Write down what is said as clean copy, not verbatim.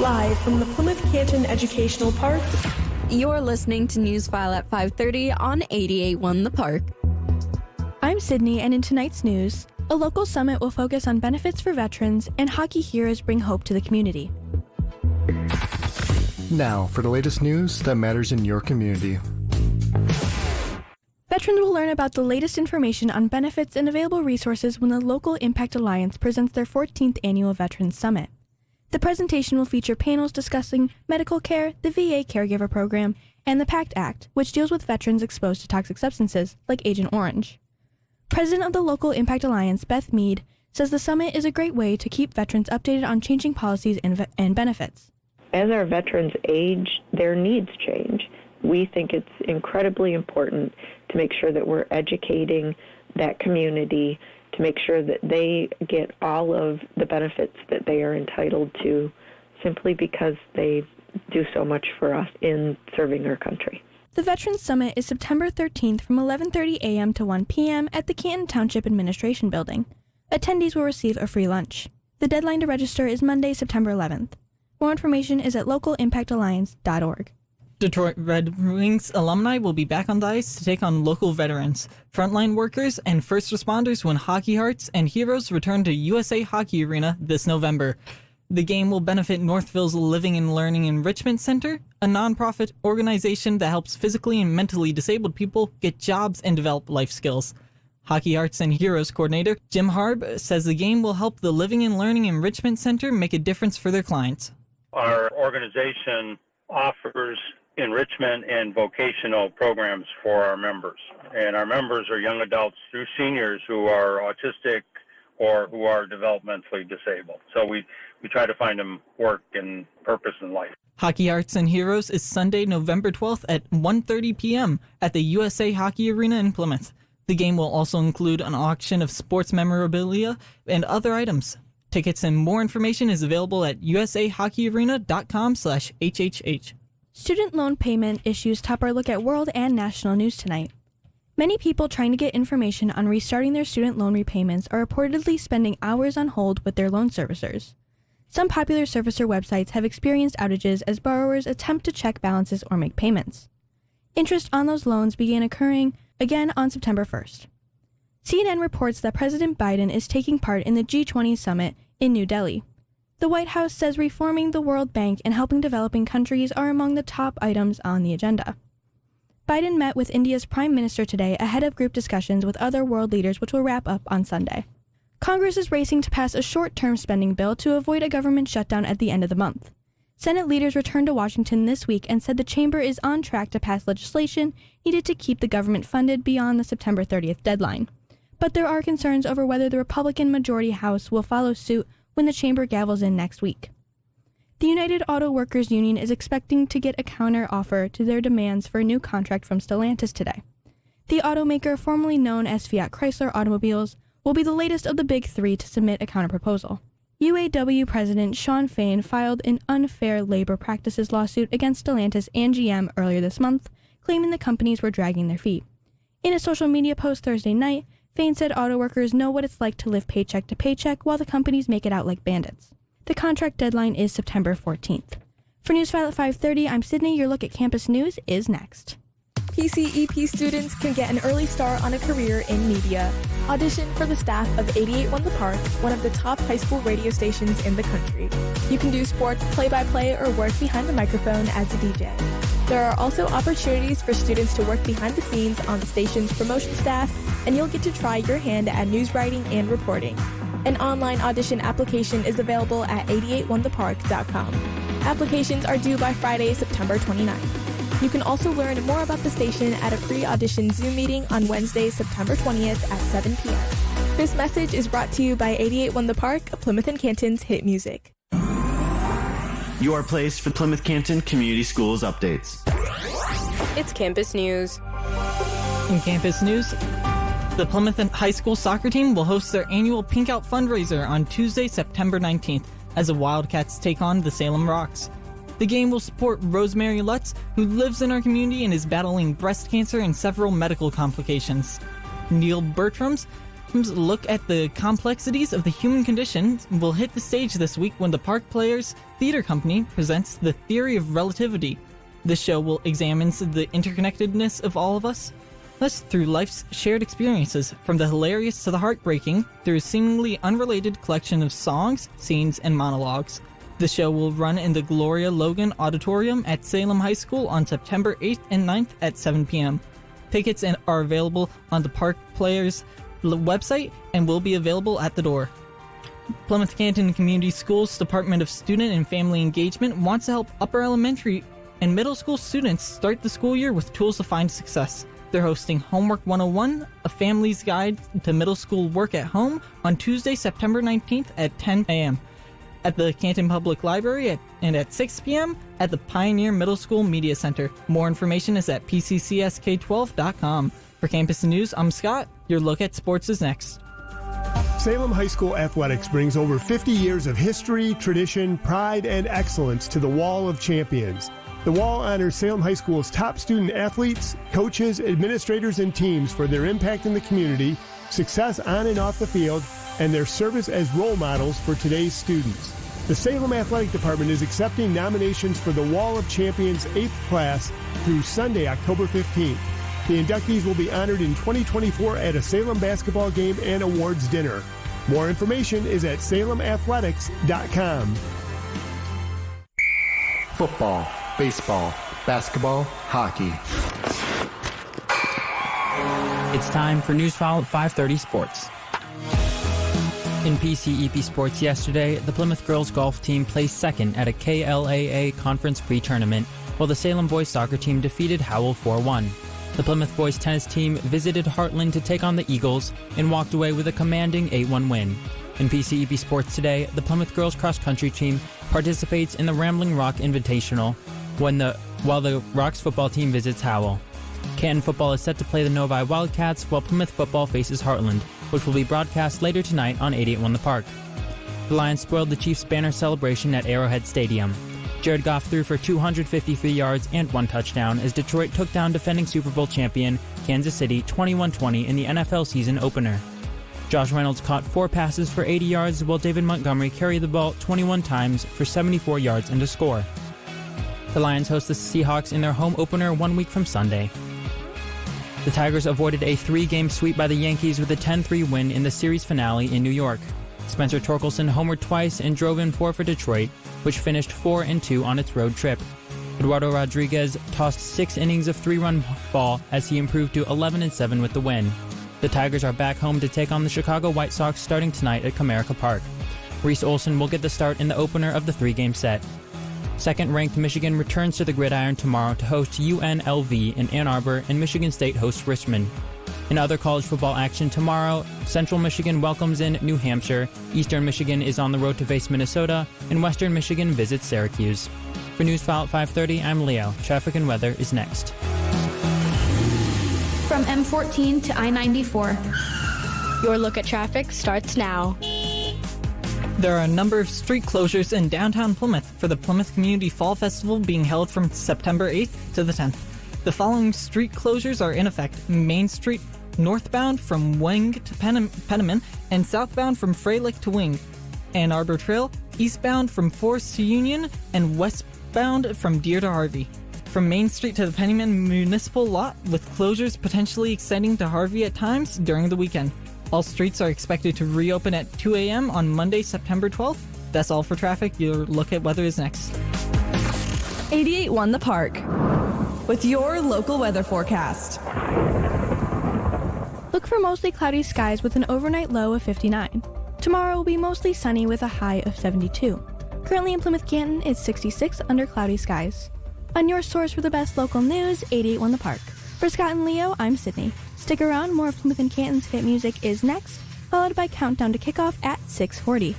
live from the Plymouth Canton Educational Park. You're listening to Newsfile at 5:30 on 88.1 The Park. I'm Sydney, and in tonight's news, a local summit will focus on benefits for veterans, and hockey heroes bring hope to the community. Now, for the latest news that matters in your community. Veterans will learn about the latest information on benefits and available resources when the Local Impact Alliance presents their 14th Annual Veterans Summit. The presentation will feature panels discussing medical care, the VA Caregiver Program, and the PACT Act, which deals with veterans exposed to toxic substances like Agent Orange. President of the Local Impact Alliance, Beth Mead, says the summit is a great way to keep veterans updated on changing policies and benefits. As our veterans age, their needs change. We think it's incredibly important to make sure that we're educating that community, to make sure that they get all of the benefits that they are entitled to simply because they do so much for us in serving our country. The Veterans Summit is September 13th from 11:30 a.m. to 1 p.m. at the Canton Township Administration Building. Attendees will receive a free lunch. The deadline to register is Monday, September 11th. More information is at localimpactalliance.org. Detroit Red Wings alumni will be back on the ice to take on local veterans, frontline workers, and first responders when Hockey Hearts and Heroes return to USA Hockey Arena this November. The game will benefit Northville's Living and Learning Enrichment Center, a nonprofit organization that helps physically and mentally disabled people get jobs and develop life skills. Hockey Hearts and Heroes coordinator Jim Harb says the game will help the Living and Learning Enrichment Center make a difference for their clients. Our organization offers enrichment and vocational programs for our members. And our members are young adults through seniors who are autistic or who are developmentally disabled. So we try to find them work and purpose in life. Hockey Hearts and Heroes is Sunday, November 12th at 1:30 p.m. at the USA Hockey Arena in Plymouth. The game will also include an auction of sports memorabilia and other items. Tickets and more information is available at usahockeyarena.com/HHH. Student loan payment issues top our look at world and national news tonight. Many people trying to get information on restarting their student loan repayments are reportedly spending hours on hold with their loan servicers. Some popular servicer websites have experienced outages as borrowers attempt to check balances or make payments. Interest on those loans began occurring again on September 1st. CNN reports that President Biden is taking part in the G20 summit in New Delhi. The White House says reforming the World Bank and helping developing countries are among the top items on the agenda. Biden met with India's Prime Minister today ahead of group discussions with other world leaders, which will wrap up on Sunday. Congress is racing to pass a short-term spending bill to avoid a government shutdown at the end of the month. Senate leaders returned to Washington this week and said the chamber is on track to pass legislation needed to keep the government funded beyond the September 30th deadline. But there are concerns over whether the Republican majority House will follow suit when the chamber gavels in next week. The United Auto Workers Union is expecting to get a counter offer to their demands for a new contract from Stellantis today. The automaker, formerly known as Fiat Chrysler Automobiles, will be the latest of the big three to submit a counterproposal. UAW President Shawn Fain filed an unfair labor practices lawsuit against Stellantis and GM earlier this month, claiming the companies were dragging their feet. In a social media post Thursday night, Fain said auto workers know what it's like to live paycheck to paycheck while the companies make it out like bandits. The contract deadline is September 14th. For Newsfile at 5:30, I'm Sydney. Your look at campus news is next. PCEP students can get an early start on a career in media. Audition for the staff of 88.1 The Park, one of the top high school radio stations in the country. You can do sports play-by-play or work behind the microphone as a DJ. There are also opportunities for students to work behind the scenes on the station's promotion staff, and you'll get to try your hand at news writing and reporting. An online audition application is available at 881thepark.com. Applications are due by Friday, September 29th. You can also learn more about the station at a pre-audition Zoom meeting on Wednesday, September 20th at 7 p.m. This message is brought to you by 88.1 The Park, Plymouth and Canton's hit music. Your place for Plymouth Canton Community Schools updates. It's campus news. In campus news, the Plymouth High School soccer team will host their annual Pink Out fundraiser on Tuesday, September 19th, as the Wildcats take on the Salem Rocks. The game will support Rosemary Lutz, who lives in our community and is battling breast cancer and several medical complications. Neil Bertrams, look at the complexities of the human condition will hit the stage this week when the Park Players Theater Company presents The Theory of Relativity. This show will examine the interconnectedness of all of us, through life's shared experiences, from the hilarious to the heartbreaking, through a seemingly unrelated collection of songs, scenes, and monologues. The show will run in the Gloria Logan Auditorium at Salem High School on September 8th and 9th at 7 p.m. Tickets are available on the Park Players website and will be available at the door. Plymouth Canton Community Schools Department of Student and Family Engagement wants to help upper elementary and middle school students start the school year with tools to find success. They're hosting Homework 101, a family's guide to middle school work at home, on Tuesday, September 19th at 10 a.m. at the Canton Public Library and at 6 p.m. at the Pioneer Middle School Media Center. More information is at P-CCSK12.com. For Campus News, I'm Scott. Your look at sports is next. Salem High School Athletics brings over 50 years of history, tradition, pride, and excellence to the Wall of Champions. The Wall honors Salem High School's top student athletes, coaches, administrators, and teams for their impact in the community, success on and off the field, and their service as role models for today's students. The Salem Athletic Department is accepting nominations for the Wall of Champions 8th class through Sunday, October 15th. The inductees will be honored in 2024 at a Salem basketball game and awards dinner. More information is at salemathletics.com. Football, baseball, basketball, hockey. It's time for Newsfile at 5:30 Sports. In PCEP Sports yesterday, the Plymouth girls golf team placed second at a KLAA conference pre-tournament, while the Salem boys soccer team defeated Howell 4-1. The Plymouth boys tennis team visited Heartland to take on the Eagles and walked away with a commanding 8-1 win. In PCEP Sports today, the Plymouth girls cross-country team participates in the Rambling Rock Invitational while the Rocks football team visits Howell. Canton football is set to play the Novi Wildcats, while Plymouth football faces Heartland, which will be broadcast later tonight on 88.1 The Park. The Lions spoiled the Chiefs' banner celebration at Arrowhead Stadium. Jared Goff threw for 253 yards and 1 touchdown as Detroit took down defending Super Bowl champion Kansas City 21-20 in the NFL season opener. Josh Reynolds caught 4 passes for 80 yards, while David Montgomery carried the ball 21 times for 74 yards and a score. The Lions host the Seahawks in their home opener 1 week from Sunday. The Tigers avoided a 3-game sweep by the Yankees with a 10-3 win in the series finale in New York. Spencer Torkelson homered twice and drove in 4 for Detroit, which finished 4-2 on its road trip. Eduardo Rodriguez tossed 6 innings of 3-run ball as he improved to 11-7 with the win. The Tigers are back home to take on the Chicago White Sox starting tonight at Comerica Park. Reese Olson will get the start in the opener of the 3-game set. Second-ranked Michigan returns to the gridiron tomorrow to host UNLV in Ann Arbor, and Michigan State hosts Richmond. In other college football action tomorrow, Central Michigan welcomes in New Hampshire, Eastern Michigan is on the road to face Minnesota, and Western Michigan visits Syracuse. For Newsfile at 5:30, I'm Leo. Traffic and weather is next. From M14 to I-94. Your look at traffic starts now. There are a number of street closures in downtown Plymouth for the Plymouth Community Fall Festival being held from September 8th to the 10th. The following street closures are in effect: Main Street northbound from Wing to Penniman, and southbound from Freilich to Wing. Ann Arbor Trail eastbound from Forest to Union, and westbound from Deer to Harvey. From Main Street to the Penniman Municipal Lot, with closures potentially extending to Harvey at times during the weekend. All streets are expected to reopen at 2 a.m. on Monday, September 12th. That's all for traffic. Your look at weather is next. 88.1 The Park with your local weather forecast. Look for mostly cloudy skies with an overnight low of 59. Tomorrow will be mostly sunny with a high of 72. Currently in Plymouth Canton, it's 66 under cloudy skies. On your source for the best local news, 88.1 The Park. For Scott and Leo, I'm Sydney. Stick around, more of Plymouth and Canton's hit music is next, followed by Countdown to Kickoff at 6:40.